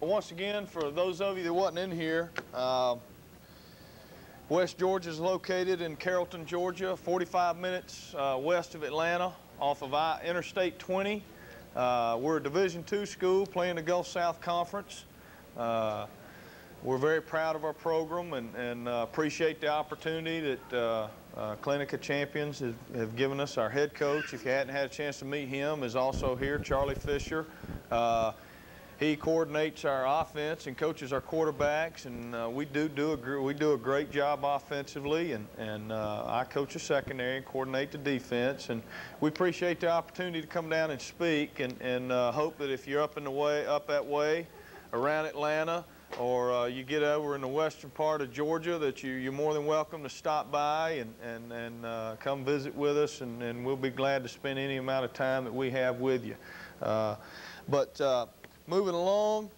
Once again, for those of you that wasn't in here, West Georgia is located in Carrollton, Georgia, 45 minutes west of Atlanta, off of Interstate 20. We're a Division II school playing the Gulf South Conference. We're very proud of our program and appreciate the opportunity that Clinic of Champions have given us. Our head coach, if you hadn't had a chance to meet him, is also here, Charlie Fisher. He coordinates our offense and coaches our quarterbacks, and we do a great job offensively, and I coach the secondary and coordinate the defense. And we appreciate the opportunity to come down and speak, and hope that if you're up that way around Atlanta, or you get over in the western part of Georgia, that you're more than welcome to stop by and come visit with us, and we'll be glad to spend any amount of time that we have with you. Moving along,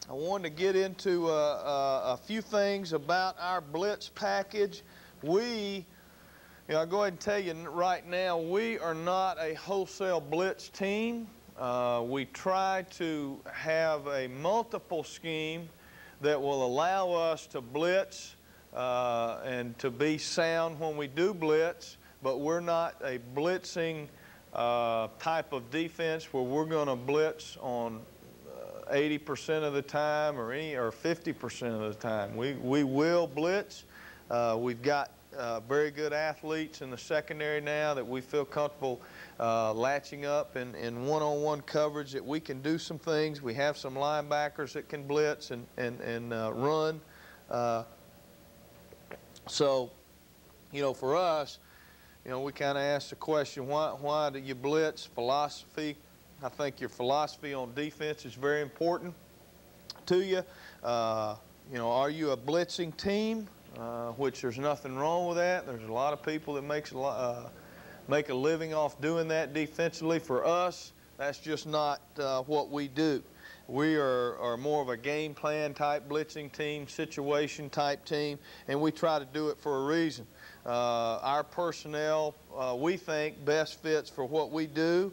I wanted to get into a few things about our Blitz package. I'll go ahead and tell you right now, we are not a wholesale Blitz team. We try to have a multiple scheme that will allow us to blitz and to be sound when we do blitz, but we're not a blitzing type of defense where we're going to blitz on 80% of the time or 50% of the time. We will blitz. We've got very good athletes in the secondary now that we feel comfortable latching up in one-on-one coverage, that we can do some things. We have some linebackers that can blitz and run. So, for us, we kind of ask the question, why do you blitz? Philosophy. I think your philosophy on defense is very important to you. Are you a blitzing team? Which there's nothing wrong with that. There's a lot of people that make a living off doing that defensively. For us, that's just not what we do. We are more of a game plan type blitzing team, situation type team, and we try to do it for a reason. Our personnel, we think, best fits for what we do.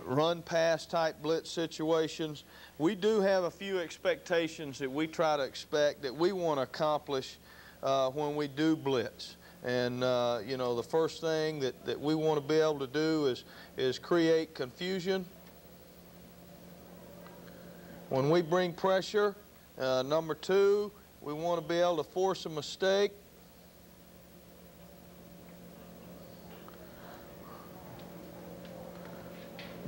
Run pass type blitz situations. We do have a few expectations that we try to expect, that we want to accomplish when we do blitz. And the first thing that we want to be able to do is create confusion. When we bring pressure, number two, we want to be able to force a mistake.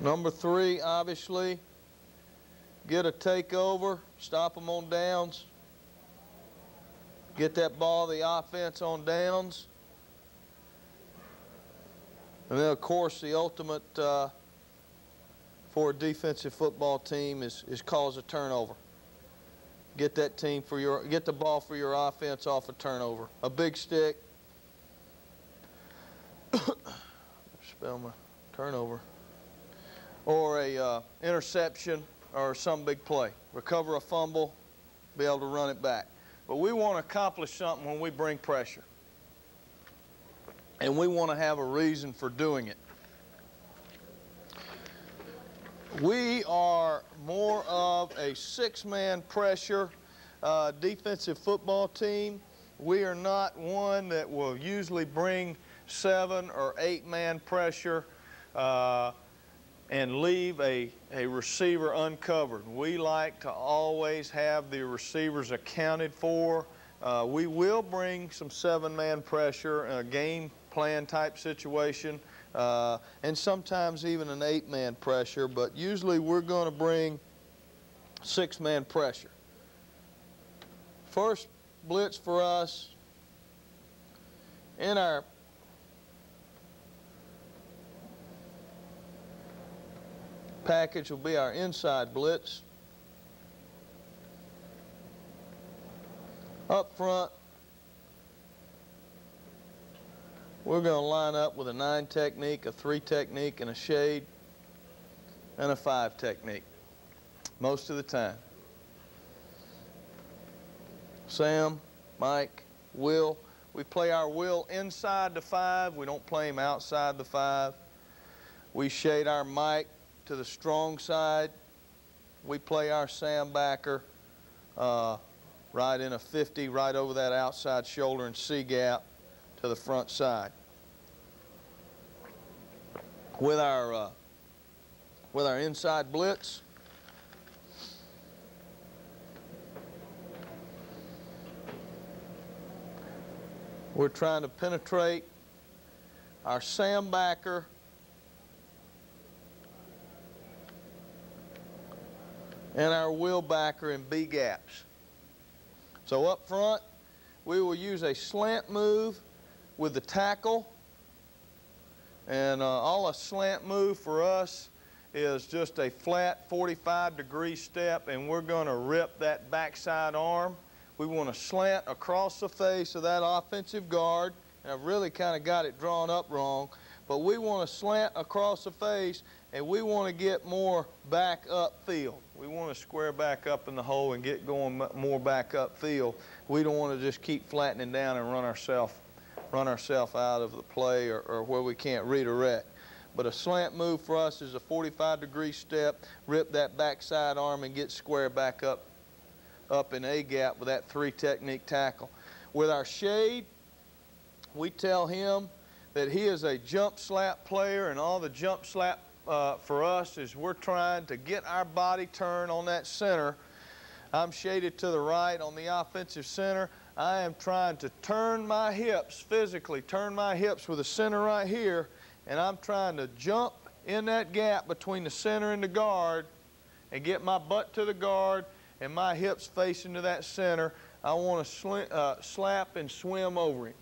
Number three, obviously, get a takeover, stop them on downs, get that ball, the offense, on downs. And then, of course, the ultimate for a defensive football team is cause a turnover. Get that team get the ball for your offense off a turnover. A big stick. Spell my turnover. Or a interception or some big play. Recover a fumble, be able to run it back. But we want to accomplish something when we bring pressure. And we want to have a reason for doing it. We are more of a six-man pressure defensive football team. We are not one that will usually bring 7- or 8-man pressure and leave a receiver uncovered. We like to always have the receivers accounted for. We will bring some 7-man pressure, a game plan type situation, and sometimes even an 8-man pressure, but usually we're going to bring 6-man pressure. First blitz for us in our package will be our inside blitz. Up front, we're going to line up with a 9 technique, a 3 technique, and a shade, and a 5 technique most of the time. Sam, Mike, Will. We play our Will inside the 5. We don't play him outside the 5. We shade our Mike to the strong side. we play our Sam backer right in a 50, right over that outside shoulder and C gap to the front side. With our inside blitz, we're trying to penetrate our Sam backer and our Will backer in B gaps. So up front, we will use a slant move with the tackle. And all a slant move for us is just a flat 45-degree step, and we're going to rip that backside arm. We want to slant across the face of that offensive guard. And I've really kind of got it drawn up wrong, but we want to slant across the face, and we want to get more back up field. We want to square back up in the hole and get going more back up field. We don't want to just keep flattening down and run ourselves out of the play or where we can't redirect. But a slant move for us is a 45-degree step, rip that backside arm and get square back up in A gap with that 3 technique tackle. With our shade, we tell him that he is a jump slap player, and all the jump slap for us is we're trying to get our body turn on that center. I'm shaded to the right on the offensive center. I am trying to turn my hips, physically turn my hips with the center right here, and I'm trying to jump in that gap between the center and the guard and get my butt to the guard and my hips facing to that center. I want to slap and swim over him.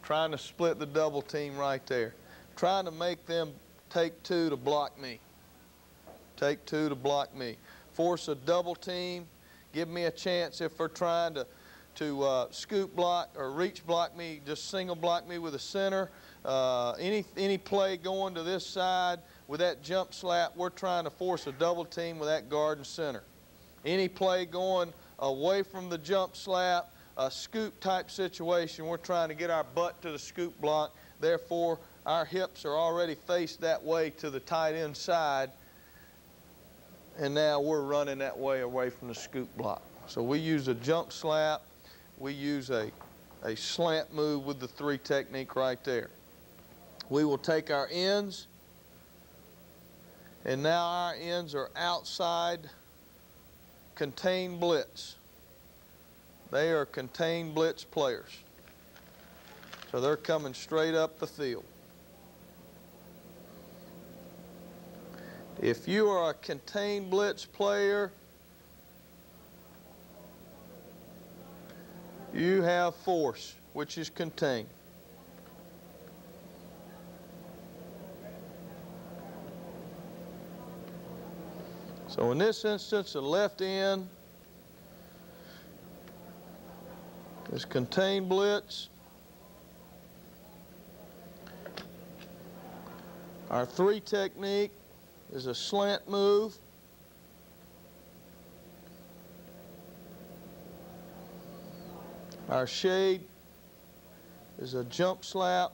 Trying to split the double team right there. Trying to make them take 2 to block me. Take 2 to block me. Force a double team. Give me a chance if they're trying to scoop block or reach block me, just single block me with a center. Any play going to this side with that jump slap, we're trying to force a double team with that guard and center. Any play going away from the jump slap, a scoop type situation, we're trying to get our butt to the scoop block. Therefore, our hips are already faced that way to the tight end side, and now we're running that way away from the scoop block. So we use a jump slap. We use a slant move with the 3 technique right there. We will take our ends, and now our ends are outside contained blitz. They are contained blitz players. So they're coming straight up the field. If you are a contained blitz player, you have force, which is contained. So in this instance, the left end is contained blitz. Our 3 technique is a slant move. Our shade is a jump slap,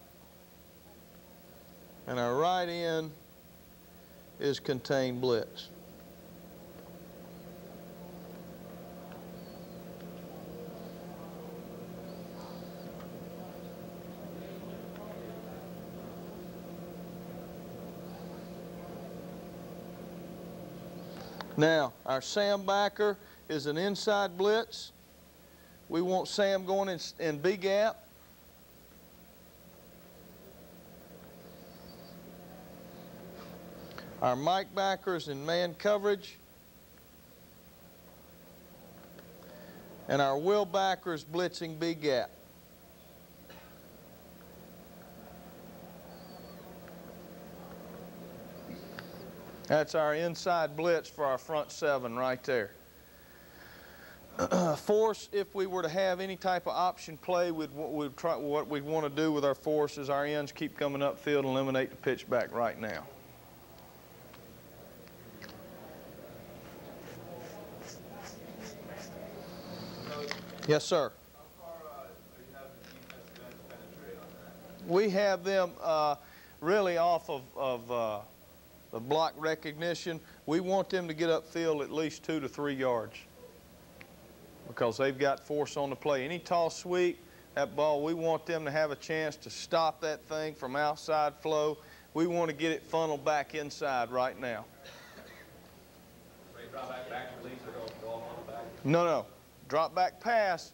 and our right end is contained blitz. Now, our Sam backer is an inside blitz. We want Sam going in B gap. Our Mike backers in man coverage. And our Will backers blitzing B gap. That's our inside blitz for our front 7 right there. Force, if we were to have any type of option play, what we'd want to do with our force is our ends keep coming upfield and eliminate the pitch back right now. Yes, sir. How far are you having the defensive ends penetrate on that? We have them really off of the block recognition, we want them to get upfield at least 2 to 3 yards because they've got force on the play. Any toss sweep, that ball, we want them to have a chance to stop that thing from outside flow. We want to get it funneled back inside right now. Drop back release or go off on the back? No. Drop back pass,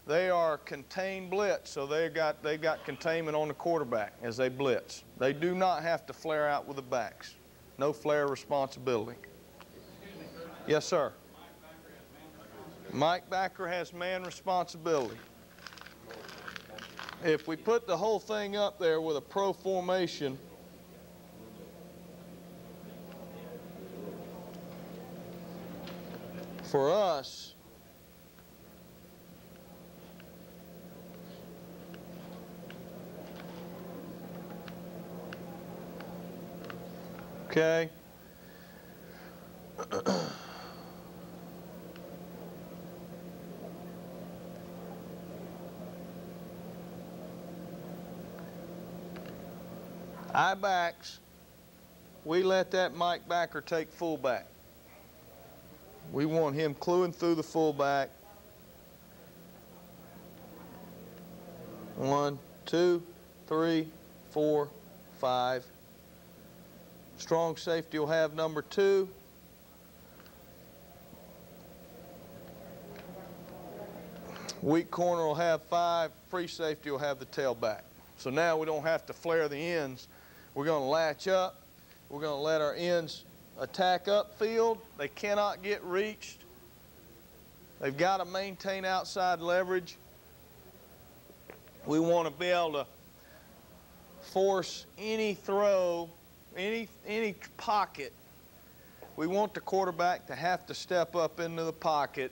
they are contained blitz, so they've got containment on the quarterback as they blitz. They do not have to flare out with the backs. No flare responsibility. Yes, sir. Mike Backer has man responsibility. If we put the whole thing up there with a pro formation, for us, okay, I backs, we let that Mike Backer take fullback. We want him cluing through the fullback. 1, 2, 3, 4, 5. Strong safety will have number 2. Weak corner will have 5. Free safety will have the tailback. So now we don't have to flare the ends. We're going to latch up. We're going to let our ends attack upfield. They cannot get reached. They've got to maintain outside leverage. We want to be able to force any throw, any pocket. We want the quarterback to have to step up into the pocket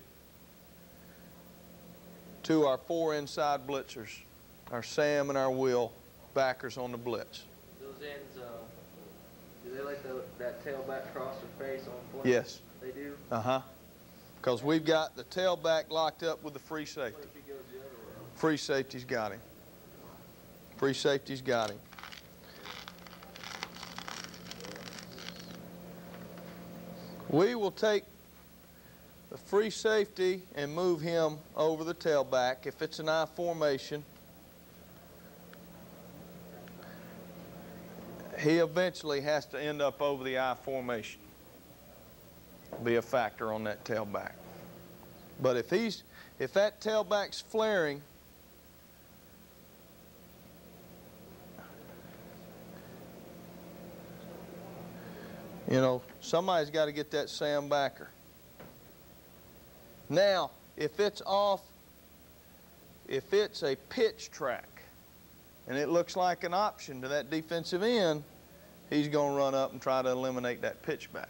to our 4 inside blitzers, our Sam and our Will backers on the blitz. Those ends, do they let that tailback cross their face on play? Yes. They do? Uh-huh. Because we've got the tailback locked up with the free safety. What if he goes the other way? Free safety's got him. Free safety's got him. We will take the free safety and move him over the tailback if it's an I formation. He eventually has to end up over the I formation. Be a factor on that tailback. But if that tailback's flaring, you know, somebody's got to get that Sam Backer. Now, if it's off, if it's a pitch track, and it looks like an option to that defensive end, he's going to run up and try to eliminate that pitch back.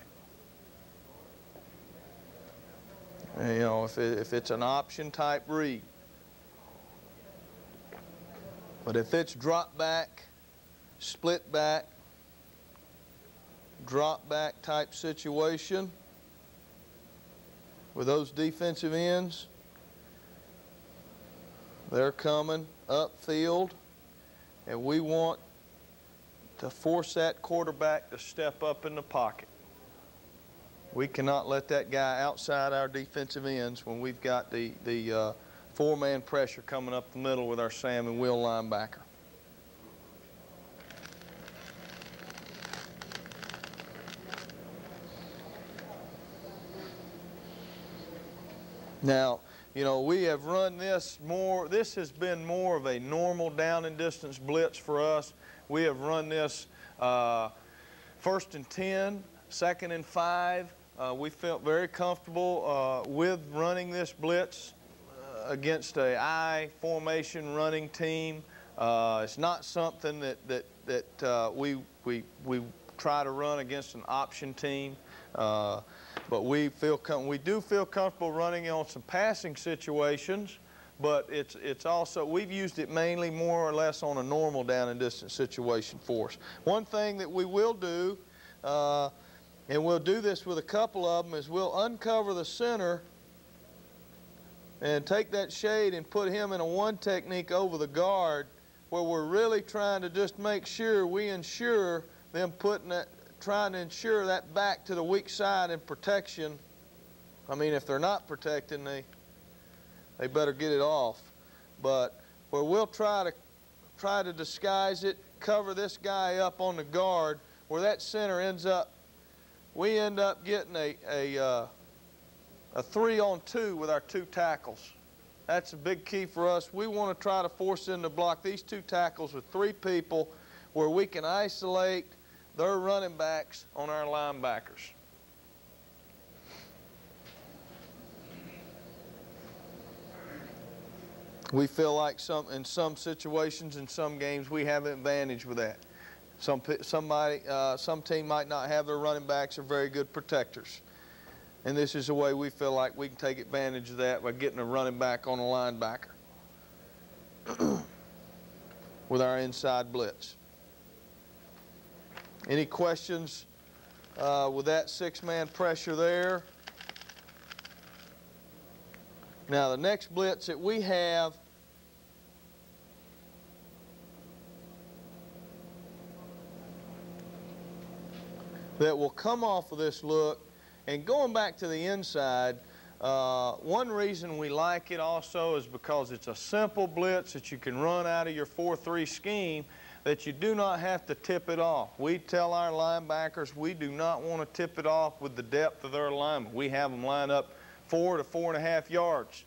You know, if it's an option type read. But if it's drop back, split back, drop back type situation with those defensive ends, they're coming upfield, and we want to force that quarterback to step up in the pocket. We cannot let that guy outside our defensive ends when we've got the 4-man pressure coming up the middle with our Sam and Will linebacker. Now, you know, we have run this more, this has been more of a normal down and distance blitz for us. We have run this 1st and 10, 2nd and 5. We felt very comfortable with running this blitz against a I formation running team. It's not something that we try to run against an option team. But we do feel comfortable running on some passing situations, but it's also, we've used it mainly more or less on a normal down and distance situation for us. One thing that we will do, and we'll do this with a couple of them, is we'll uncover the center and take that shade and put him in a 1 technique over the guard, where we're really trying to just make sure we ensure them trying to ensure that back to the weak side in protection. I mean, if they're not protecting, they better get it off. But where we'll try to disguise it, cover this guy up on the guard, where that center ends up, we end up getting a 3-on-2 with our 2 tackles. That's a big key for us. We want to try to force them to block these 2 tackles with 3 people where we can isolate their running backs on our linebackers. We feel like in some situations, in some games, we have an advantage with that. Some team might not have their running backs are very good protectors. And this is the way we feel like we can take advantage of that by getting a running back on a linebacker with our inside blitz. Any questions with that 6-man pressure there? Now the next blitz that we have that will come off of this look, and going back to the inside, one reason we like it also is because it's a simple blitz that you can run out of your 4-3 scheme, that you do not have to tip it off. We tell our linebackers we do not want to tip it off with the depth of their alignment. We have them line up 4 to 4.5 yards,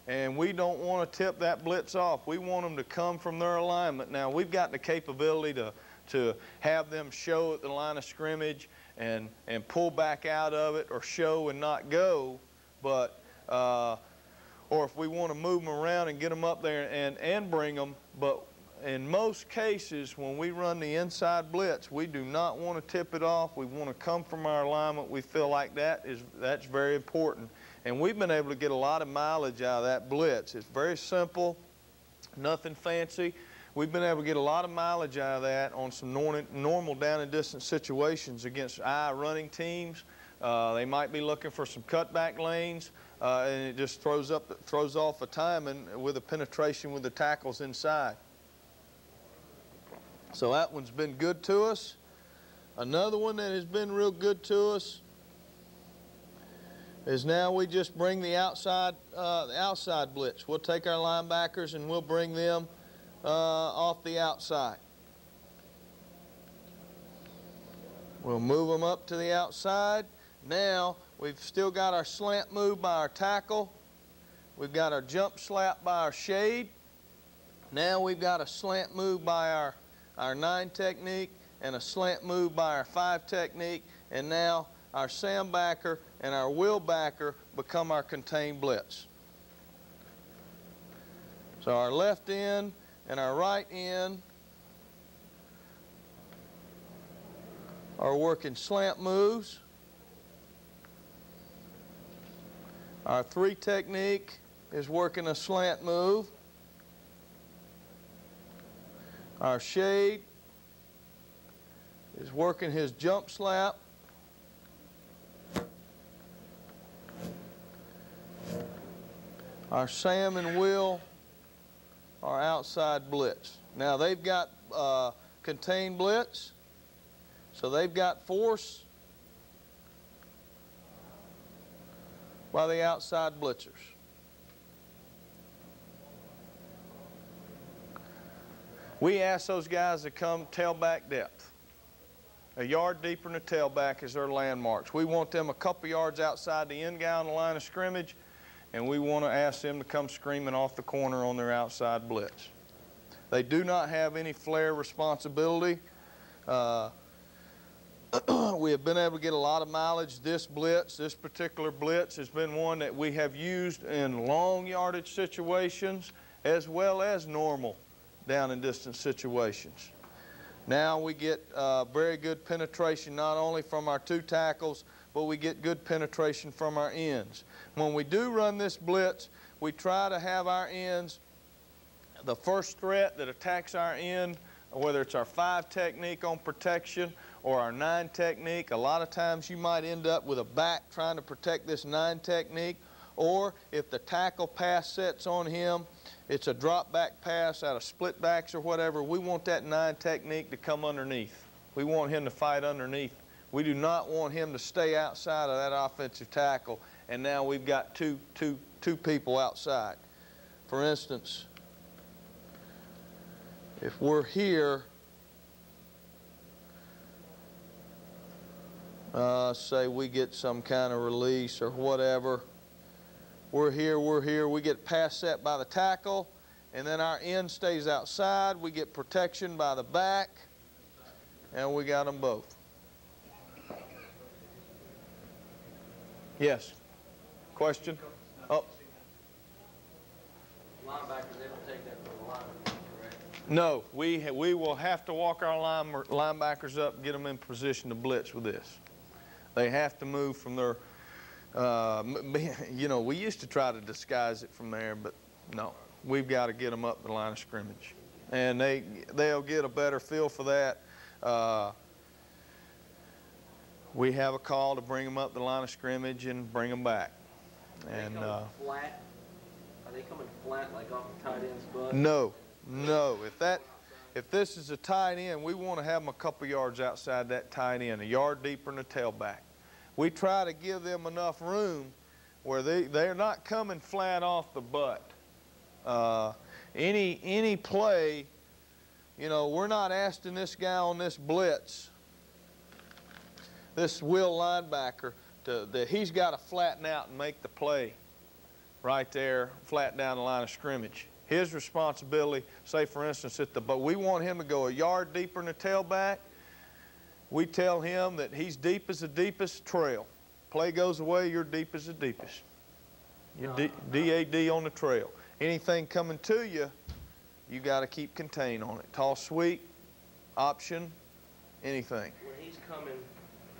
and we don't want to tip that blitz off. We want them to come from their alignment. Now, we've got the capability to have them show at the line of scrimmage and pull back out of it, or show and not go, but or if we want to move them around and get them up there and bring them. But in most cases, when we run the inside blitz, we do not want to tip it off. We want to come from our alignment. We feel like that's very important, and we've been able to get a lot of mileage out of that blitz. It's very simple, nothing fancy. We've been able to get a lot of mileage out of that on some normal down and distance situations against running teams. They might be looking for some cutback lanes, and it just throws off a timing with a penetration with the tackles inside. So that one's been good to us. Another one that has been real good to us is now we just bring the outside blitz. We'll take our linebackers and we'll bring them off the outside. We'll move them up to the outside. Now we've still got our slant move by our tackle. We've got our jump slap by our shade. Now we've got a slant move by our 9 technique and a slant move by our 5 technique. And now our Sam backer and our wheel backer become our contained blitz. So our left end and our right end are working slant moves. Our 3 technique is working a slant move. Our shade is working his jump slap. Our Sam and Will are outside blitz. Now they've got contained blitz, so they've got force by the outside blitzers. We ask those guys to come tailback depth. A yard deeper in the tailback is their landmarks. We want them a couple yards outside the end guy on the line of scrimmage, and we want to ask them to come screaming off the corner on their outside blitz. They do not have any flare responsibility. We have been able to get a lot of mileage. This particular blitz has been one that we have used in long yardage situations as well as normal down and distance situations. Now we get very good penetration not only from our 2 tackles, but we get good penetration from our ends. When we do run this blitz, we try to have our ends, the first threat that attacks our end, whether it's our 5 technique on protection or our 9 technique. A lot of times you might end up with a back trying to protect this 9 technique, or if the tackle pass sets on him, it's a drop back pass out of split backs or whatever, we want that 9 technique to come underneath. We want him to fight underneath We do not want him to stay outside of that offensive tackle, and now we've got two people outside. For instance, if we're here, say we get some kind of release or whatever, we're here, we get pass set by the tackle, and then our end stays outside, we get protection by the back, and we got them both. Yes? Question? Oh. Linebackers, they don't take that from the lineman, correct? No, we will have to walk our linebackers up and get them in position to blitz with this. They have to move from their, you know, we used to try to disguise it from there, but no. We've got to get them up the line of scrimmage. And they'll get a better feel for that. We have a call to bring them up the line of scrimmage and bring them back. And flat? Are they coming flat, like off the tight end's butt? No, no. If this is a tight end, we want to have them a couple yards outside that tight end, a yard deeper than the tailback. We try to give them enough room where they're not coming flat off the butt. Any play, you know, we're not asking this guy on this blitz, this will linebacker, that he's got to flatten out and make the play right there, flat down the line of scrimmage. His responsibility, say for instance, but we want him to go a yard deeper than the tailback. We tell him that he's deep as the deepest trail. Play goes away, you're deep as the deepest. You're DAD on the trail. Anything coming to you, you got to keep contained on it. Toss sweep, option, anything. When he's coming,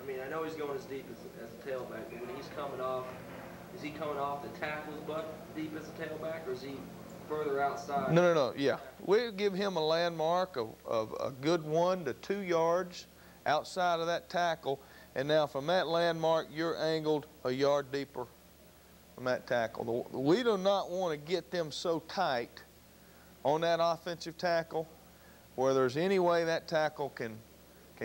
I mean, I know he's going as deep as a tailback, but when he's coming off, is he coming off the tackle's butt deep as a tailback, or is he further outside? No, yeah. We'll give him a landmark of a good 1 to 2 yards outside of that tackle, and now from that landmark, you're angled a yard deeper from that tackle. We do not want to get them so tight on that offensive tackle where there's any way that tackle can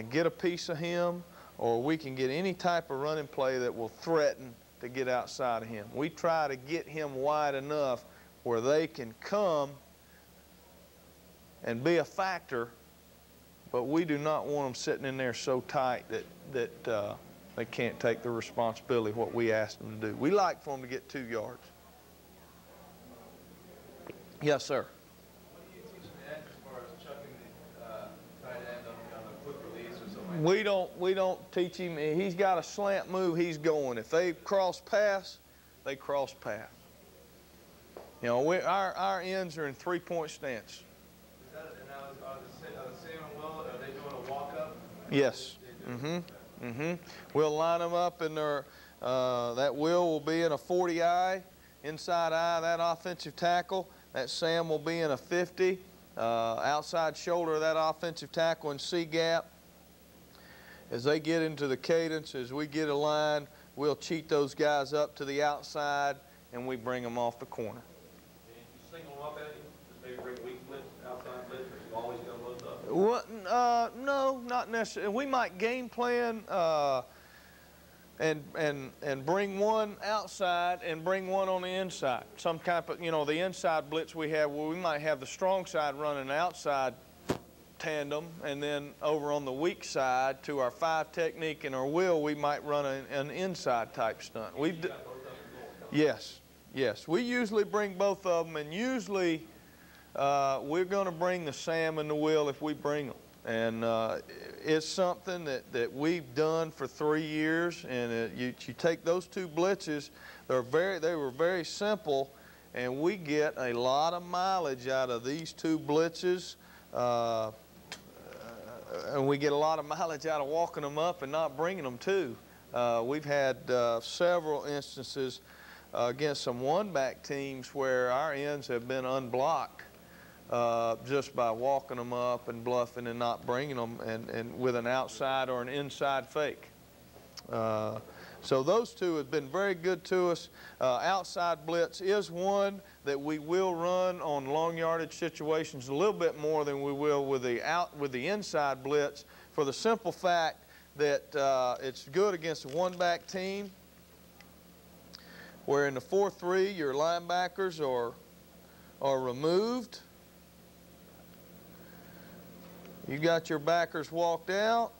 get a piece of him, or we can get any type of running play that will threaten to get outside of him. We try to get him wide enough where they can come and be a factor, but we do not want them sitting in there so tight that they can't take the responsibility of what we asked them to do. We like for them to get 2 yards. Yes, sir. What do you teach the end as far as chucking the tight end on a quick release or something? We don't teach him. He's got a slant move, he's going. If they cross pass, they cross pass. You know, our ends are in 3-point stance. Is that, and now are the Sam and Will, are they doing a walk-up? Yes. We'll line them up in their, that will be in a 40-eye, inside eye, that offensive tackle. That Sam will be in a 50, outside shoulder of that offensive tackle in C-gap. As they get into the cadence, as we get a line, we'll cheat those guys up to the outside, and we bring them off the corner. And you single them up at you? Just maybe bring weak blitz, outside blitz, or you always going to load up? Well, no, not necessarily. We might game plan and bring one outside and bring one on the inside. Some kind of, you know, the inside blitz we have, well, we might have the strong side running an outside tandem, and then over on the weak side to our 5 technique and our will, we might run an inside type stunt. Yes. We usually bring both of them, and usually we're going to bring the Sam and the will if we bring them. And it's something that we've done for 3 years, and you take those 2 blitzes, they were very simple, and we get a lot of mileage out of these 2 blitzes. And we get a lot of mileage out of walking them up and not bringing them too. We've had several instances against some one-back teams where our ends have been unblocked just by walking them up and bluffing and not bringing them, and with an outside or an inside fake. So those 2 have been very good to us. Outside blitz is one that we will run on long yardage situations a little bit more than we will with the inside blitz, for the simple fact that it's good against a one-back team, where in the 4-3 your linebackers are removed. You got your backers walked out.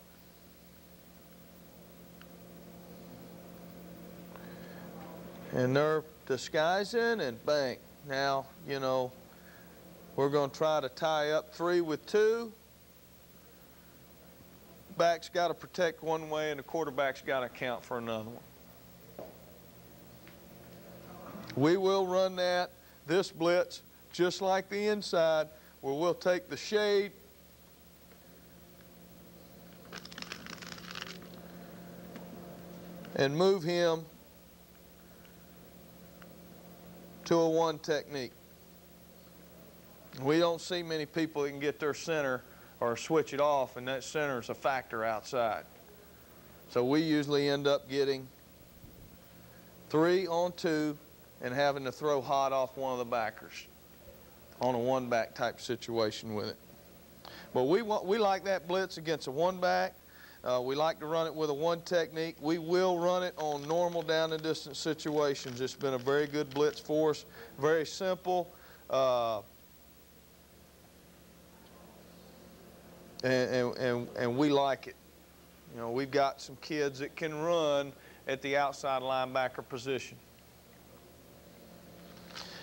And they're disguising and bang. Now, you know, we're going to try to tie up 3 with 2. Back's got to protect one way and the quarterback's got to account for another one. We will run this blitz just like the inside, where we'll take the shade and move him to a 1 technique. We don't see many people that can get their center or switch it off, and that center is a factor outside. So we usually end up getting 3 on 2 and having to throw hot off one of the backers on a one-back type situation with it. But we like that blitz against a one-back. We like to run it with a 1 technique. We will run it on normal down and distance situations. It's been a very good blitz for us. Very simple. And we like it. You know, we've got some kids that can run at the outside linebacker position.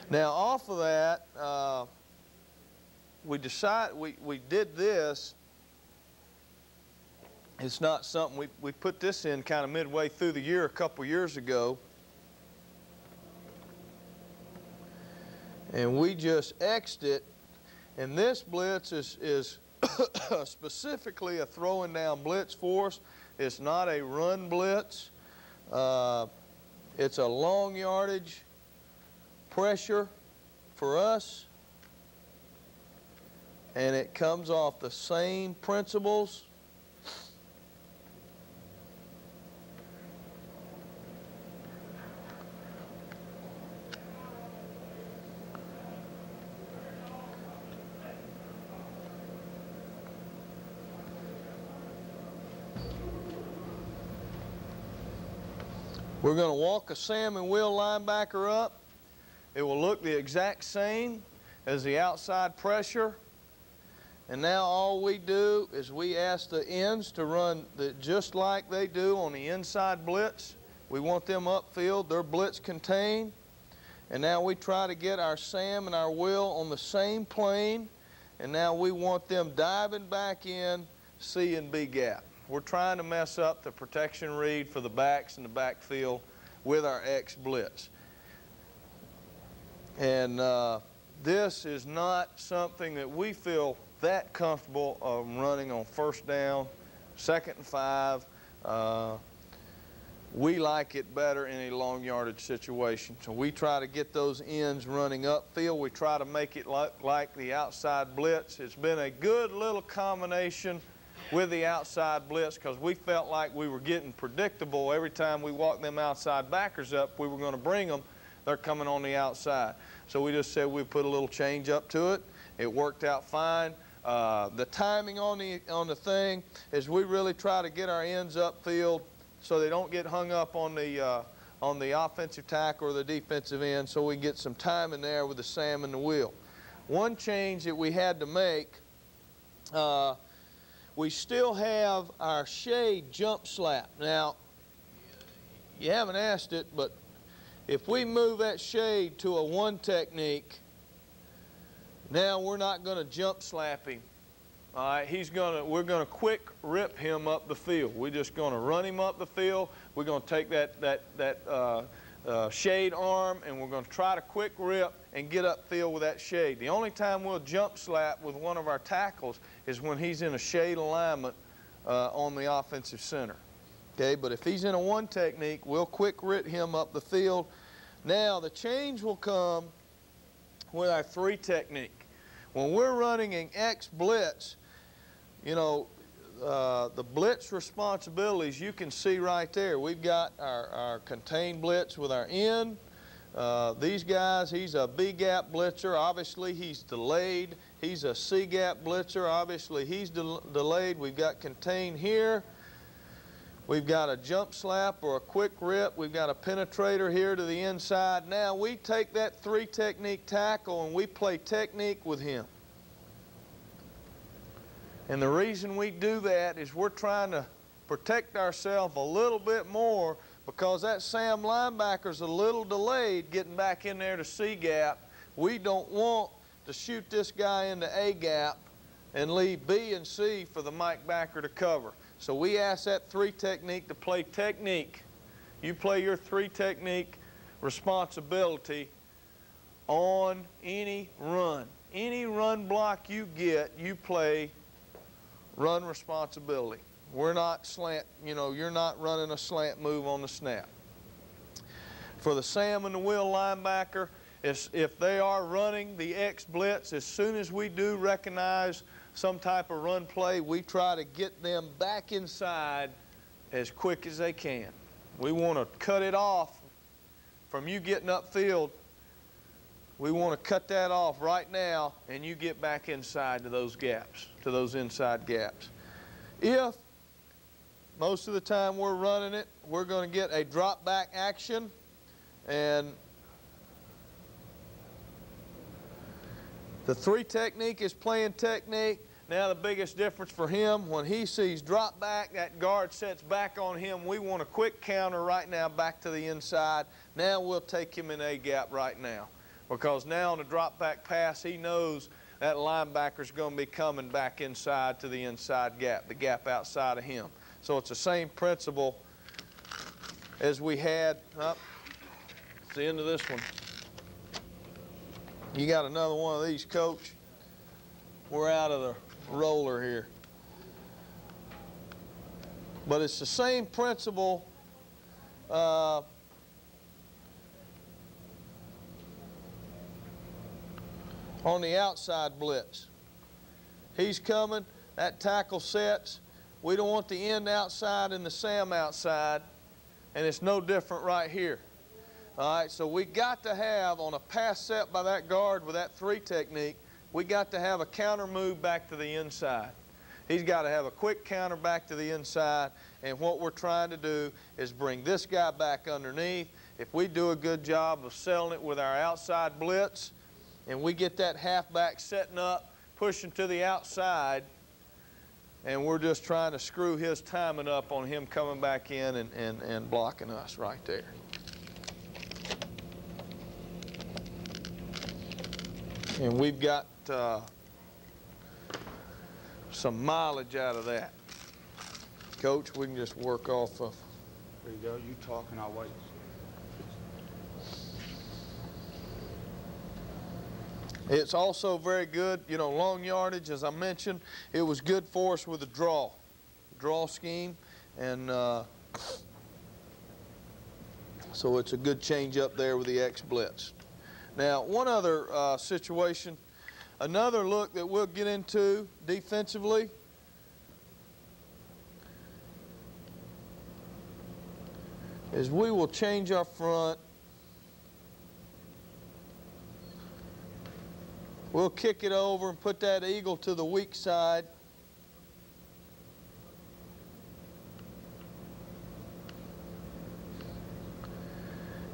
Now, off of that, we did this. It's not something, we put this in kind of midway through the year a couple years ago. And we just X'd it. And this blitz is specifically a throwing down blitz for us. It's not a run blitz. It's a long yardage pressure for us. And it comes off the same principles. We're going to walk a Sam and Will linebacker up. It will look the exact same as the outside pressure. And now all we do is we ask the ends to run just like they do on the inside blitz. We want them upfield. They're blitz contained. And now we try to get our Sam and our Will on the same plane. And now we want them diving back in C and B gap. We're trying to mess up the protection read for the backs in the backfield with our X blitz. And this is not something that we feel that comfortable running on 1st down, 2nd and 5. We like it better in a long yardage situation. So we try to get those ends running upfield. We try to make it like the outside blitz. It's been a good little combination with the outside blitz because we felt like we were getting predictable. Every time we walked them outside backers up, we were going to bring them. They're coming on the outside. So we just said we'd put a little change up to it. It worked out fine. The timing on the thing is we really try to get our ends upfield so they don't get hung up on the offensive tackle or the defensive end, so we get some time in there with the Sam and the Will. One change that we had to make, we still have our shade jump slap. Now, you haven't asked it, but if we move that shade to a 1 technique, now we're not going to jump slap him. All right, we're going to quick rip him up the field. We're just going to run him up the field. We're going to take that shade arm, and we're going to try to quick rip and get upfield with that shade. The only time we'll jump slap with one of our tackles is when he's in a shade alignment on the offensive center. Okay, but if he's in a 1 technique, we'll quick rip him up the field. Now the change will come with our 3 technique. When we're running an X blitz, you know, the blitz responsibilities you can see right there. We've got our contained blitz with our end. These guys, he's a B gap blitzer. Obviously, he's delayed. He's a C gap blitzer. Obviously, he's delayed. We've got contained here. We've got a jump slap or a quick rip. We've got a penetrator here to the inside. Now we take that 3 technique tackle and we play technique with him. And the reason we do that is we're trying to protect ourselves a little bit more because that Sam linebacker's a little delayed getting back in there to C gap. We don't want to shoot this guy into A gap and leave B and C for the Mike backer to cover. So we ask that 3 technique to play technique. You play your 3 technique responsibility on any run. Any run block you get, you play run responsibility. We're not slant, you know, you're not running a slant move on the snap. For the Sam and the Will linebacker, if they are running the X blitz, as soon as we do recognize some type of run play, we try to get them back inside as quick as they can. We want to cut it off from you getting upfield. We want to cut that off right now, and you get back inside to those gaps, to those inside gaps. If most of the time we're running it, we're going to get a drop back action, and the 3 technique is playing technique. Now the biggest difference for him, when he sees drop back, that guard sets back on him. We want a quick counter right now back to the inside. Now we'll take him in A gap right now. Because now on the drop back pass, he knows that linebacker's going to be coming back inside to the inside gap, the gap outside of him. So it's the same principle as we had. It's the end of this one. You got another one of these, Coach. We're out of the roller here. But it's the same principle on the outside blitz. He's coming, that tackle sets. We don't want the end outside and the Sam outside, and it's no different right here. All right, so we got to have, on a pass set by that guard with that 3 technique, we got to have a counter move back to the inside. He's got to have a quick counter back to the inside, and what we're trying to do is bring this guy back underneath. If we do a good job of selling it with our outside blitz, and we get that halfback setting up, pushing to the outside, and we're just trying to screw his timing up on him coming back in and blocking us right there. And we've got some mileage out of that. Coach, we can just work off of. There you go. You talk and I'll wait. It's also very good, you know, long yardage, as I mentioned. It was good for us with the draw scheme, and so it's a good change up there with the X blitz. Now, one other situation, another look that we'll get into defensively is we will change our front. We'll kick it over and put that eagle to the weak side.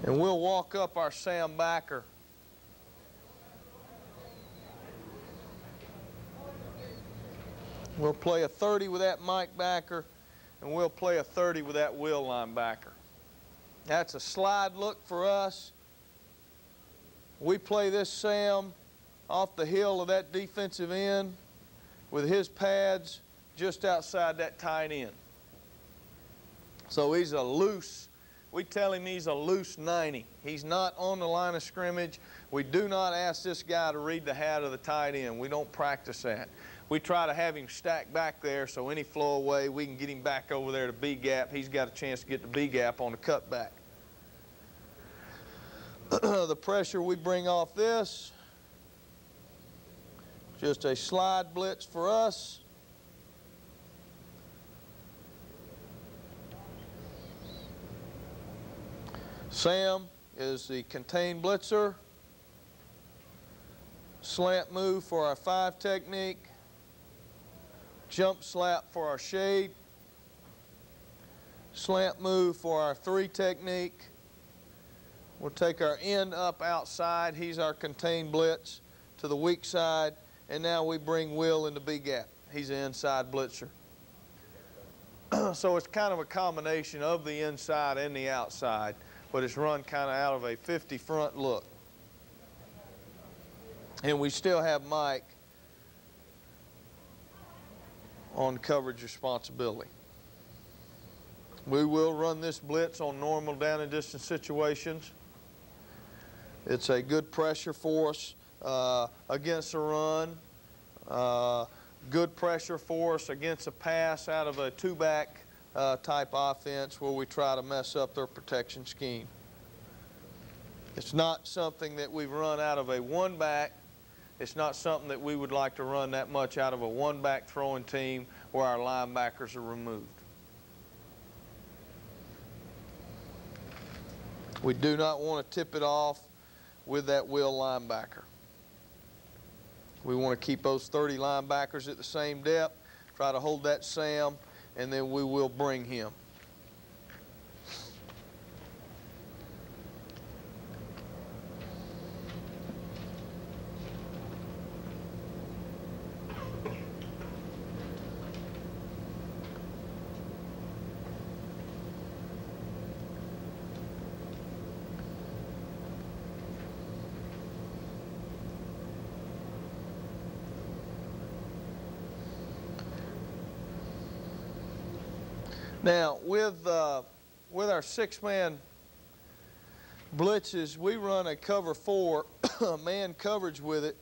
And we'll walk up our Sam backer. We'll play a 30 with that Mike backer, and we'll play a 30 with that Will linebacker. That's a slide look for us. We play this Sam off the heel of that defensive end with his pads just outside that tight end. So he's a loose, we tell him he's a loose 90. He's not on the line of scrimmage. We do not ask this guy to read the hat of the tight end. We don't practice that. We try to have him stacked back there so any flow away, we can get him back over there to B gap. He's got a chance to get the B gap on the cutback. The pressure we bring off this, just a slide blitz for us. Sam is the contained blitzer. Slant move for our 5 technique. Jump slap for our shade. Slant move for our 3 technique. We'll take our end up outside. He's our contained blitz to the weak side. And now we bring Will into B gap. He's an inside blitzer. So it's kind of a combination of the inside and the outside, but it's run kind of out of a 50 front look. And we still have Mike on coverage responsibility. We will run this blitz on normal down and distance situations. It's a good pressure for us against a run, good pressure for us against a pass out of a 2-back type offense where we try to mess up their protection scheme. It's not something that we've run out of a 1-back. It's not something that we would like to run that much out of a 1-back throwing team where our linebackers are removed. We do not want to tip it off with that will linebacker. We want to keep those 30 linebackers at the same depth, try to hold that Sam, and then we will bring him. Now, with our 6-man blitzes, we run a cover 4 man coverage with it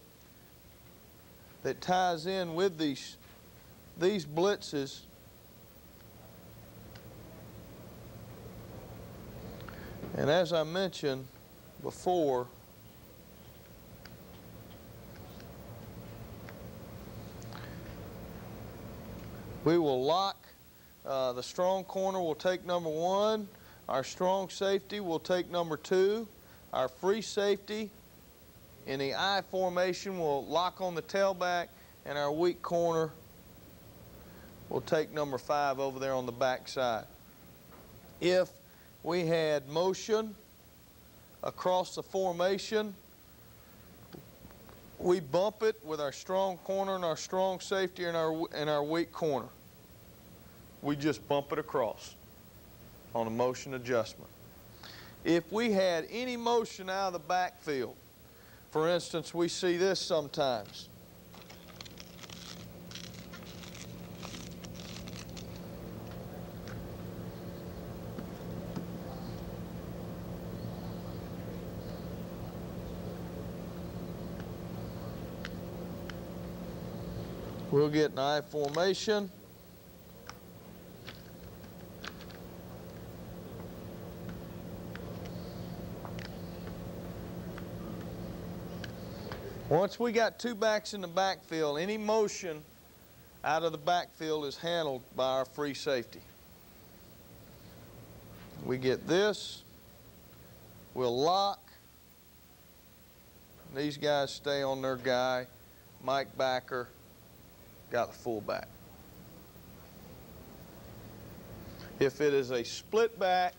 that ties in with these blitzes. And as I mentioned before, we will lock. The strong corner will take number 1. Our strong safety will take number 2. Our free safety in the I formation will lock on the tailback, and our weak corner will take number 5 over there on the back side. If we had motion across the formation, we bump it with our strong corner and our strong safety and our weak corner. We just bump it across on a motion adjustment. If we had any motion out of the backfield, for instance, we see this sometimes. We'll get an I formation. Once we got 2 backs in the backfield, any motion out of the backfield is handled by our free safety. We get this, we'll lock. These guys stay on their guy. Mike Backer got the fullback. If it is a split back,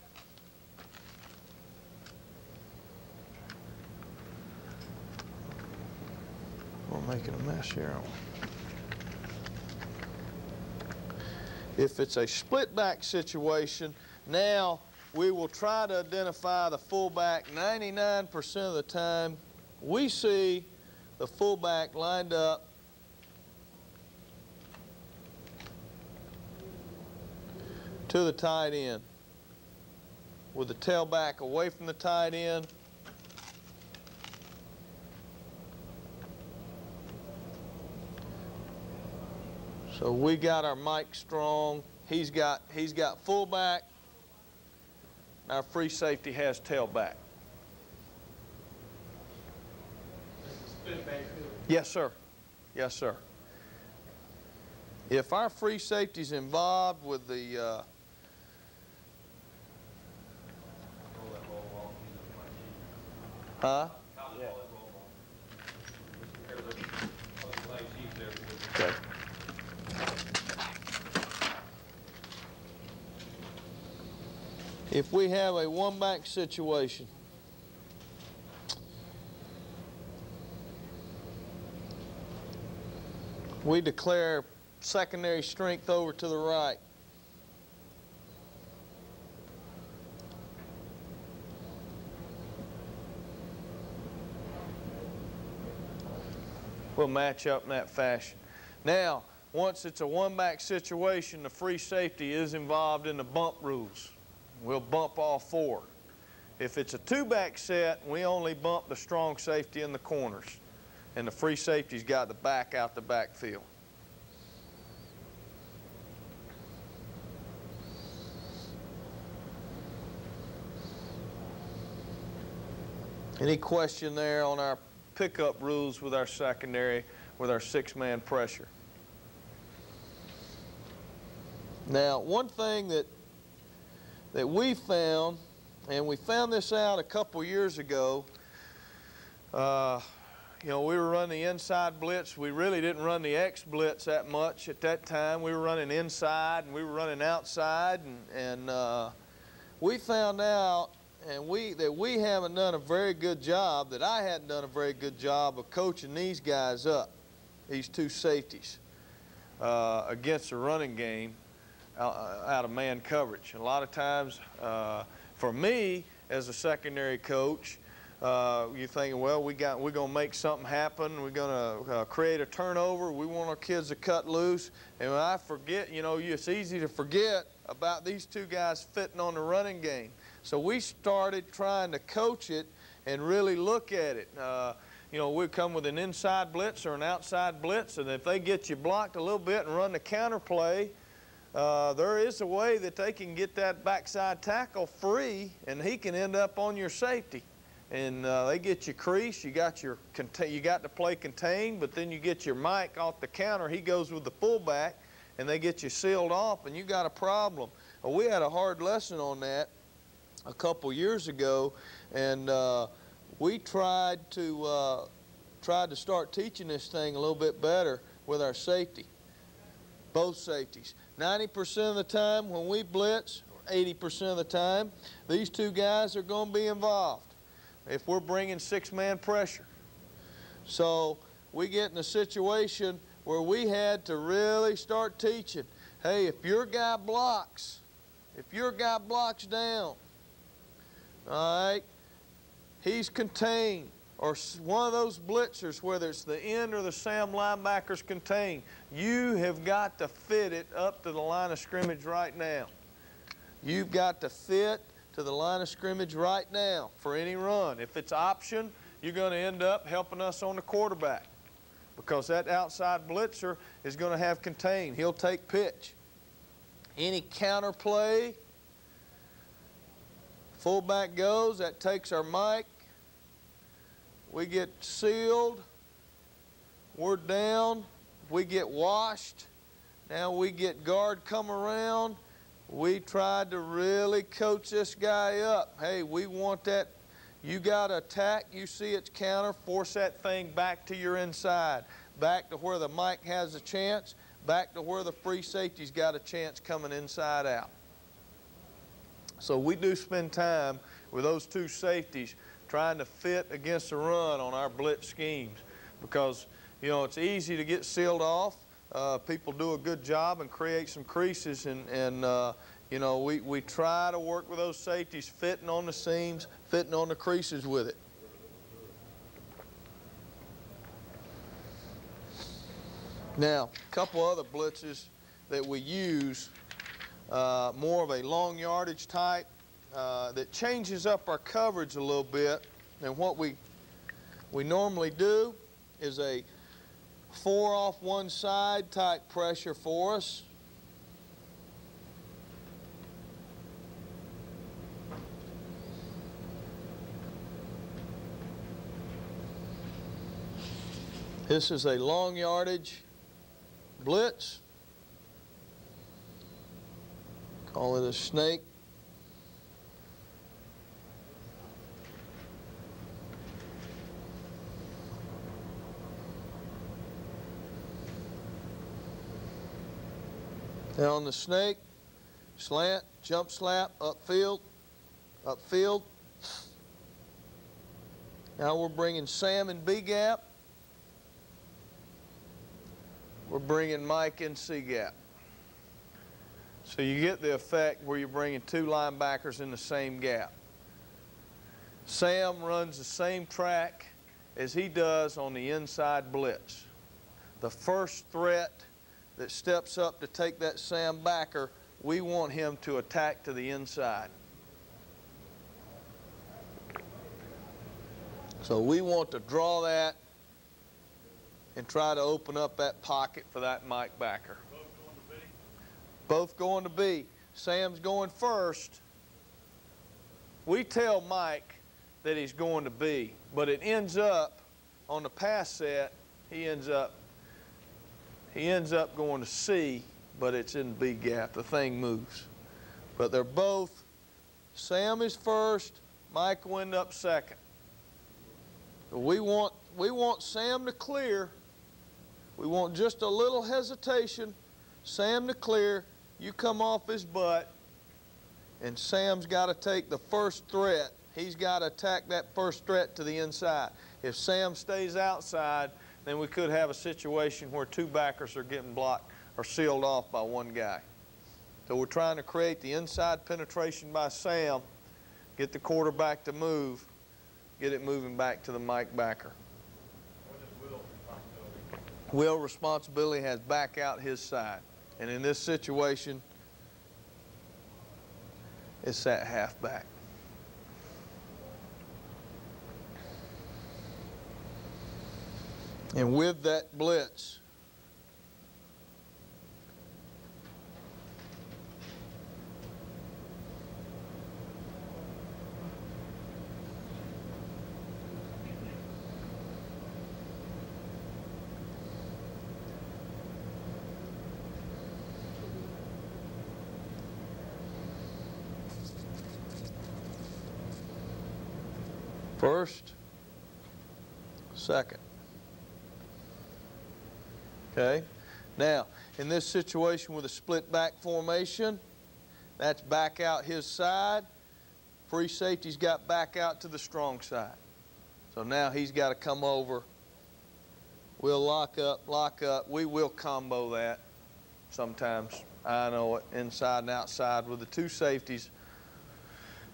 we're making a mess here. If it's a split back situation, now we will try to identify the fullback. 99% of the time, we see the fullback lined up to the tight end with the tailback away from the tight end. So we got our Mike Strong. He's got fullback. Our free safety has tailback. Yes, sir. Yes, sir. If our free safety's involved with the huh? Yeah. Okay. If we have a one-back situation, we declare secondary strength over to the right. We'll match up in that fashion. Now, once it's a one-back situation, the free safety is involved in the bump rules. We'll bump all four. If it's a two-back set, we only bump the strong safety in the corners, and the free safety's got the back out the backfield. Any question there on our pickup rules with our secondary, with our six-man pressure? Now, one thing that we found, and we found this out a couple years ago, you know, we were running the inside blitz. We really didn't run the X blitz that much at that time. We were running inside and we were running outside, and we found out that we haven't done a very good job, that I hadn't done a very good job of coaching these guys up, these two safeties, against the running game out of man coverage. A lot of times, for me as a secondary coach, you're thinking, well, we're going to make something happen. We're going to create a turnover. We want our kids to cut loose. And when I forget, you know, it's easy to forget about these two guys fitting on the running game. So we started trying to coach it and really look at it. You know, we come with an inside blitz or an outside blitz, and if they get you blocked a little bit and run the counter play, there is a way that they can get that backside tackle free, and he can end up on your safety. And they get you creased. You got to play contained, but then you get your Mike off the counter. He goes with the fullback, and they get you sealed off, and you got a problem. Well, we had a hard lesson on that a couple years ago, and we tried to start teaching this thing a little bit better with our safety, both safeties. 90% of the time when we blitz, or 80% of the time, these two guys are going to be involved if we're bringing six-man pressure. So we get in a situation where we had to really start teaching, hey, if your guy blocks down, all right, he's contained, or one of those blitzers, whether it's the end or the Sam linebacker's contained, you have got to fit it up to the line of scrimmage right now. You've got to fit to the line of scrimmage right now for any run. If it's option, you're going to end up helping us on the quarterback, because that outside blitzer is going to have contained. He'll take pitch. Any counter play, fullback goes, that takes our Mike. We get sealed. We're down. We get washed. Now we get guard come around. We tried to really coach this guy up. Hey, we want that. You got to attack. You see it's counter. Force that thing back to your inside. Back to where the Mike has a chance. Back to where the free safety's got a chance coming inside out. So we do spend time with those two safeties trying to fit against the run on our blitz schemes, because, you know, it's easy to get sealed off. People do a good job and create some creases, and you know, we try to work with those safeties, fitting on the seams, fitting on the creases with it. Now, a couple other blitzes that we use, more of a long yardage type, that changes up our coverage a little bit. And what we normally do is a 4 off one side type pressure for us. This is a long yardage blitz. Call it a snake. Now on the snake, slant, jump slap, upfield. upfield. Now we're bringing Sam in B gap. We're bringing Mike in C gap. So you get the effect where you're bringing two linebackers in the same gap. Sam runs the same track as he does on the inside blitz. The first threat that steps up to take that Sam backer, we want him to attack to the inside. So we want to draw that and try to open up that pocket for that Mike backer. Both going to B. Sam's going first. We tell Mike that he's going to B, but it ends up on the pass set, he ends up going to C, but it's in B gap. The thing moves. But they're both, Sam is first, Mike will end up second. We want Sam to clear. We want just a little hesitation. Sam to clear. You come off his butt, and Sam's got to take the first threat. He's got to attack that first threat to the inside. If Sam stays outside, then we could have a situation where two backers are getting blocked or sealed off by one guy. So we're trying to create the inside penetration by Sam, get the quarterback to move, get it moving back to the Mike backer. What is Will's responsibility? Will's responsibility has back out his side. And in this situation, it's that halfback. And with that blitz, first, second. Okay? Now, in this situation with a split back formation, that's back out his side. Free safety's got back out to the strong side. So now he's got to come over. We'll lock up. We will combo that sometimes. I know it, inside and outside with the two safeties.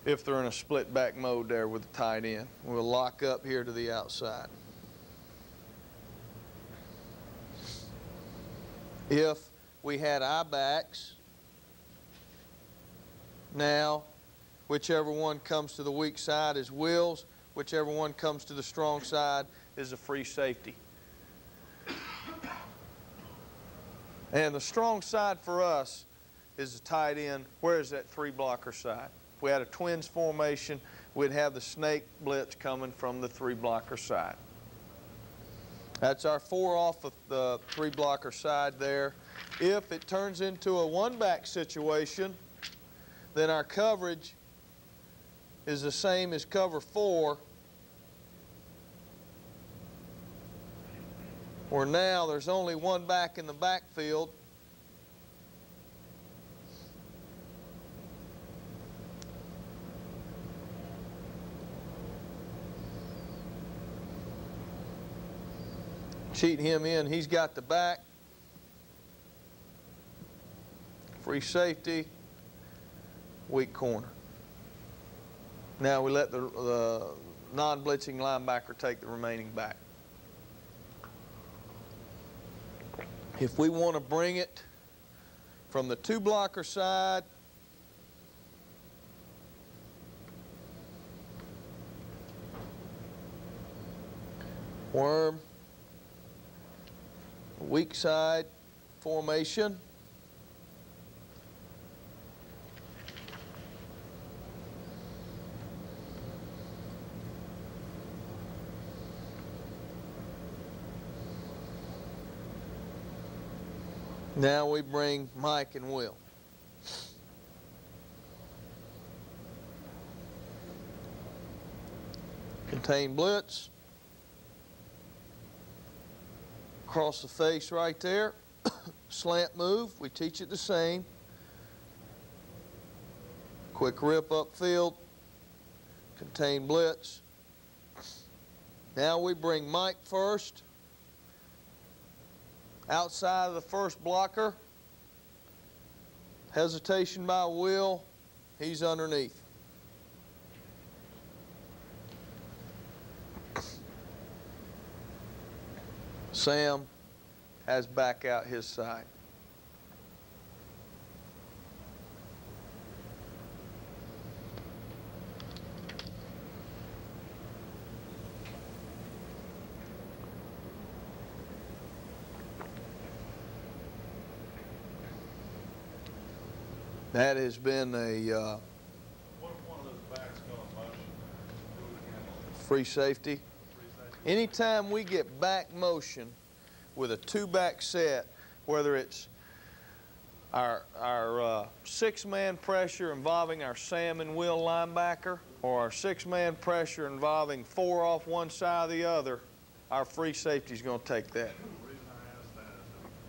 If they're in a split back mode there with the tight end, we'll lock up here to the outside. If we had eye backs, now whichever one comes to the weak side is Will's, whichever one comes to the strong side is a free safety. And the strong side for us is the tight end. Where is that three blocker side? If we had a twins formation, we'd have the snake blitz coming from the three blocker side. That's our four off of the three blocker side there. If it turns into a one back situation, then our coverage is the same as cover four, where now there's only one back in the backfield. Cheat him in, he's got the back. Free safety, weak corner. Now we let the non-blitzing linebacker take the remaining back. If we want to bring it from the two blocker side, worm, weak side formation. Now we bring Mike and Will. Contain blitz. Across the face right there. Slant move, we teach it the same. Quick rip upfield. contain blitz. Now we bring Mike first. Outside of the first blocker. Hesitation by Will. He's underneath. Sam has back out his side. That has been a What if one of those backs go in motion? Who would handle it? free safety. Free safety? Anytime we get back motion with a two-back set, whether it's our six-man pressure involving our Sam and Will linebacker, or our six-man pressure involving four off one side or the other, our free safety is going to take that. The reason I ask that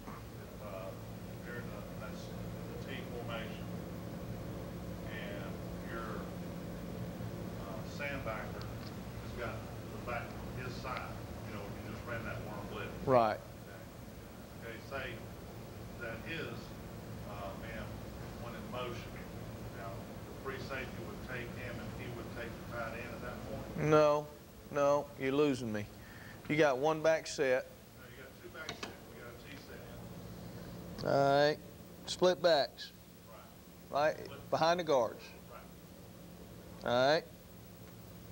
is if you're in the T formation and your sandbacker has got the back on his side, you know, if you just ran that worm blitz. Right. Okay, say that his man went in motion. Now, the free safety would take him and he would take the tight end at that point? No, no, you're losing me. You got one back set. No, you got two back sets. We got a T set. All right. Split backs. Right. Right. Behind the guards. Right. All right.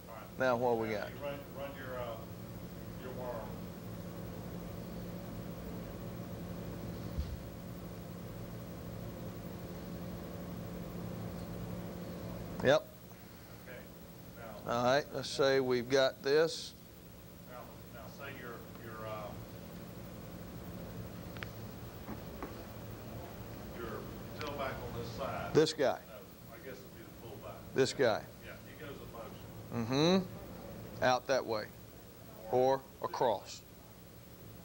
All right. Now what we got? You run your worm. Yep. Okay. Now, All right. Let's say we've got this. now say your tailback on this side. This guy. No, I guess it'd be the fullback. This guy. Yeah, he goes in motion. Mm-hmm. Out that way. Or across.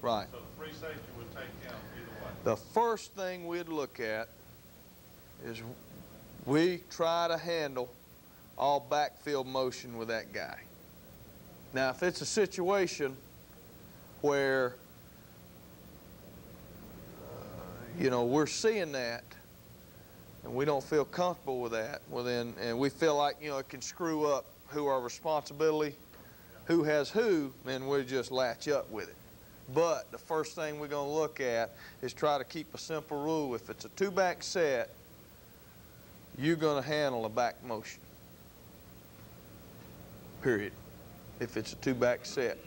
Right. So the free safety would take him either way. The first thing we'd look at is we try to handle all backfield motion with that guy. Now, if it's a situation where, you know, we're seeing that and we don't feel comfortable with that, well then, and we feel like, you know, it can screw up who our responsibility, who has who, then we just latch up with it. But the first thing we're going to look at is try to keep a simple rule. If it's a two-back set, you're going to handle a back motion. Period. If it's a two-back set.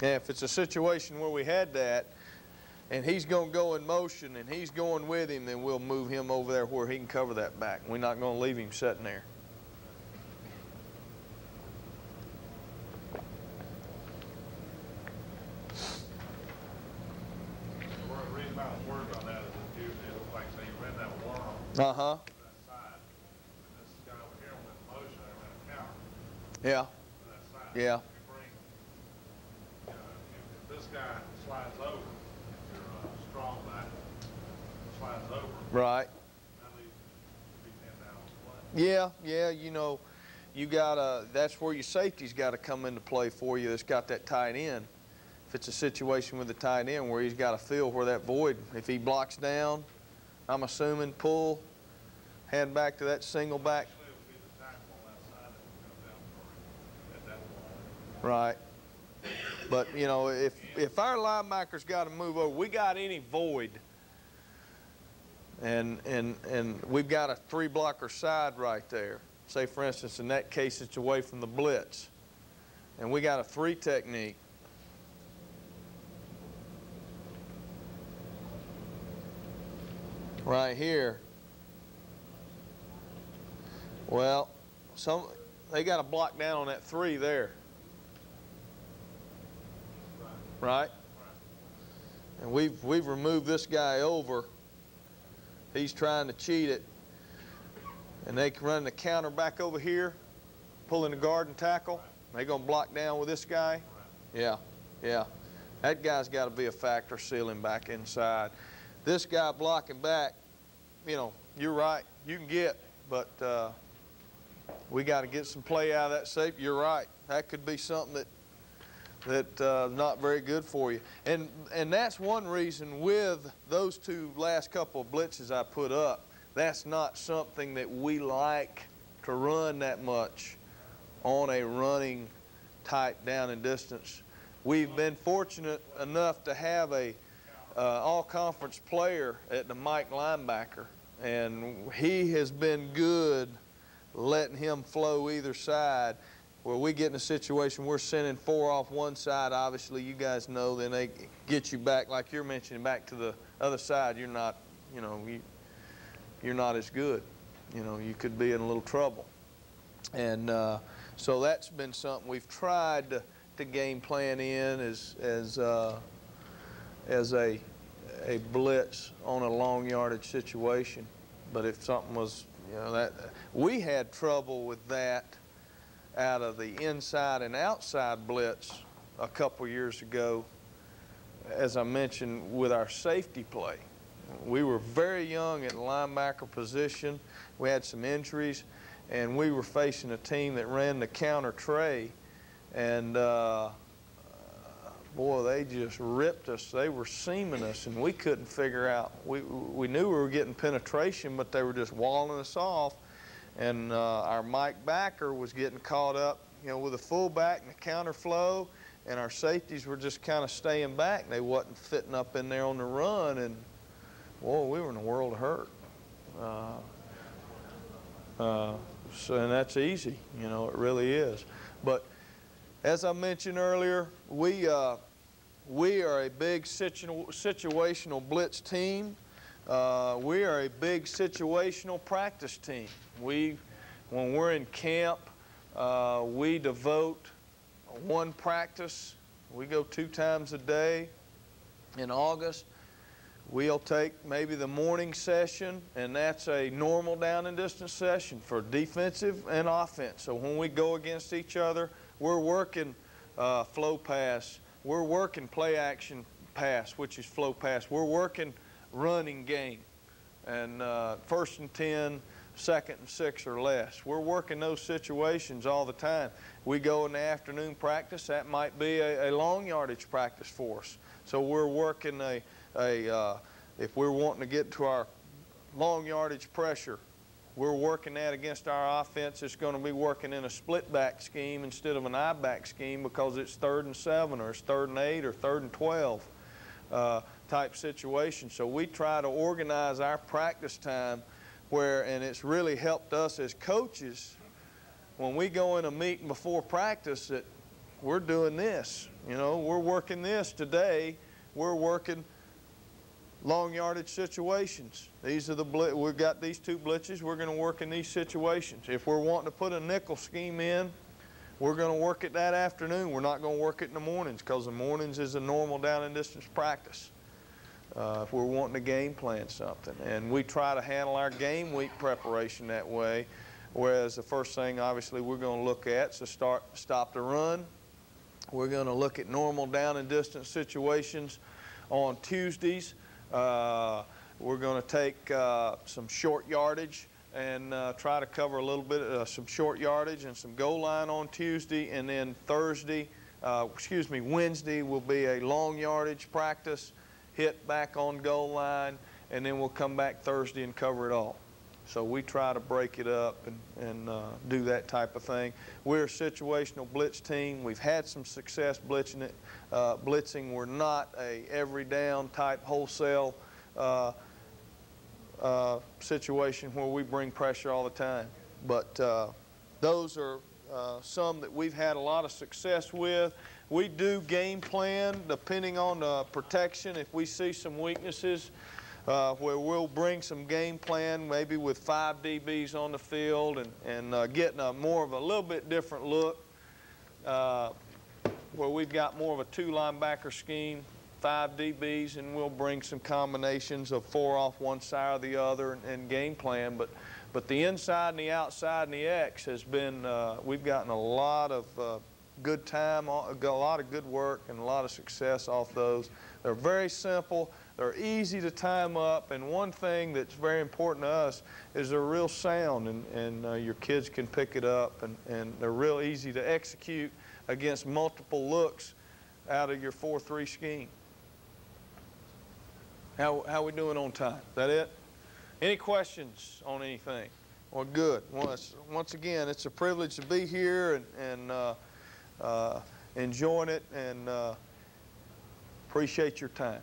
And if it's a situation where we had that, and he's going to go in motion and he's going with him, then we'll move him over there where he can cover that back. We're not going to leave him sitting there. The reason I was worried on that is that it looked like, say, you ran that worm Uh-huh. to that side, and this guy over here went in motion and ran a counter Yeah. to that side. Yeah. If you bring, if this guy slides over, your strong back slides over, Right. that leaves to be pinned down on the play. Yeah, you know, you gotta, that's where your safety's gotta come into play for you that's got that tight end. If it's a situation with the tight end where he's gotta feel where that void, if he blocks down, I'm assuming pull, hand back to that single back. Actually, it would be the tackle on that side that would come down for it at that point. Right. But, you know, if our linebacker's gotta move over, we got any void, and we've got a three-blocker side right there. Say, for instance, in that case, it's away from the blitz. And we got a three technique. Right here. Well, they got to block down on that three there. Right? And we've removed this guy over. He's trying to cheat it. And they can run the counter back over here, pulling the guard and tackle. They're going to block down with this guy. Yeah. That guy's got to be a factor sealing back inside. This guy blocking back, you know, you're right, you can get, but we got to get some play out of that safety. You're right. That could be something that's not very good for you. And that's one reason with those two last couple of blitzes I put up, that's not something that we like to run that much on a running type down and distance. We've been fortunate enough to have a all-conference player at the Mike linebacker, and he has been good letting him flow either side. Where we get in a situation we're sending 4 off one side, obviously you guys know, then they get you back, like you're mentioning, back to the other side. You're not, you know, you're not as good. You know, you could be in a little trouble. And so that's been something we've tried to game plan in as a blitz on a long yardage situation. But if something was, you know, that we had trouble with that out of the inside and outside blitz a couple years ago, as I mentioned, with our safety play. We were very young at linebacker position. We had some injuries, and we were facing a team that ran the counter tray, and boy, they just ripped us. They were seaming us, and we couldn't figure out. We knew we were getting penetration, but they were just walling us off. And our Mike backer was getting caught up, you know, with a fullback and the counter flow, and our safeties were just kind of staying back. They wasn't fitting up in there on the run, and whoa, we were in a world of hurt. And that's easy, you know, it really is. But as I mentioned earlier, we are a big situational blitz team. We are a big situational practice team. When we're in camp, we devote one practice. We go 2 times a day. In August, we'll take maybe the morning session, and that's a normal down and distance session for defensive and offense. So when we go against each other, we're working flow pass. We're working play action pass, which is flow pass. We're working running game, and 1st and 10, 2nd and 6 or less. We're working those situations all the time. We go in the afternoon practice. That might be a long yardage practice for us. So we're working if we're wanting to get to our long yardage pressure, we're working that against our offense. It's going to be working in a split back scheme instead of an I back scheme because it's 3rd and 7 or it's 3rd and 8 or 3rd and 12 type situation. So we try to organize our practice time and it's really helped us as coaches when we go in a meeting before practice that we're doing this. You know, we're working this today. We're working long yardage situations. These are we've got these 2 blitzes. We're going to work in these situations. If we're wanting to put a nickel scheme in, we're going to work it that afternoon. We're not going to work it in the mornings because the mornings is a normal down and distance practice. If we're wanting to game plan something. And we try to handle our game week preparation that way, whereas the first thing obviously we're going to look at is stop the run. We're going to look at normal down and distance situations on Tuesdays. We're going to take some short yardage and try to cover a little bit some short yardage and some goal line on Tuesday, and then Wednesday will be a long yardage practice, hit back on goal line, and then we'll come back Thursday and cover it all. So we try to break it up and do that type of thing. We're a situational blitz team. We've had some success blitzing. We're not a every down type wholesale situation where we bring pressure all the time. But those are some that we've had a lot of success with. We do game plan depending on the protection. If we see some weaknesses, where we'll bring some game plan, maybe with 5 DBs on the field and getting a little bit different look, where we've got more of a 2 linebacker scheme, 5 DBs, and we'll bring some combinations of 4 off one side or the other and game plan. But the inside and the outside and the X has been, we've gotten a lot of good time, a lot of good work and a lot of success off those. They're very simple. They're easy to time up, and one thing that's very important to us is they're real sound, and your kids can pick it up, and they're real easy to execute against multiple looks out of your 4-3 scheme. How we doing on time? Is that it? Any questions on anything? Well, good. Once again, it's a privilege to be here and enjoying it, and appreciate your time.